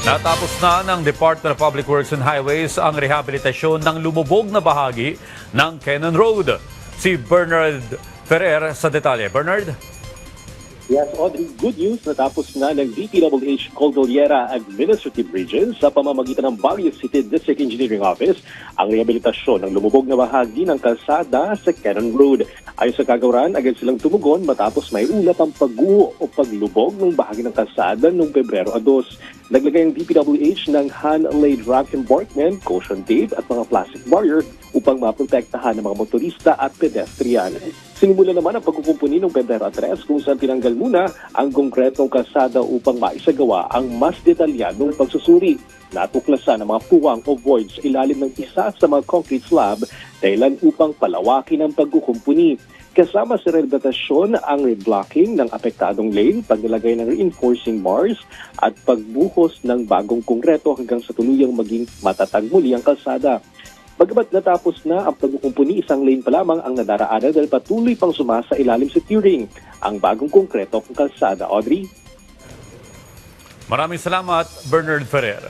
Natapos na ng Department of Public Works and Highways ang rehabilitasyon ng lumubog na bahagi ng Cannon Road. Si Bernard Ferrer sa detalye. Bernard? Yes, Audrey, good news. Natapos na ng DPWH Cordillera Administrative Region sa pamamagitan ng Baguio City District Engineering Office ang rehabilitasyon ng lumubog na bahagi ng kalsada sa Cannon Road. Ayon sa kagawaran, agad silang tumugon matapos may ulat ang pagguho o paglubog ng bahagi ng kalsada noong Pebrero 2. Naglagay ang DPWH ng hand-laid rock embankment, caution tape at mga plastic barrier upang maprotektahan ng mga motorista at pedestrian. Sinimula naman ang pagkukumpuni noong Pebrero 3 kung saan tinanggal muna ang konkretong kalsada upang maisagawa ang mas detalyadong pagsusuri. Natuklasan ang mga puwang o voids sa ilalim ng isa sa mga concrete slab dahilan upang palawakin ang pagkukumpuni. Kasama sa rehabilitasyon ang reblocking ng apektadong lane, paglalagay ng reinforcing bars at pagbuhos ng bagong kongreto hanggang sa tuluyang maging matatag muli ang kalsada. Bagamat natapos na ang pagkukumpuni, isang lane pa lamang ang nadaraanan dahil patuloy pang sumasa ilalim sa tiering ang bagong kongreto ng kalsada. Audrey? Maraming salamat, Bernard Ferrer.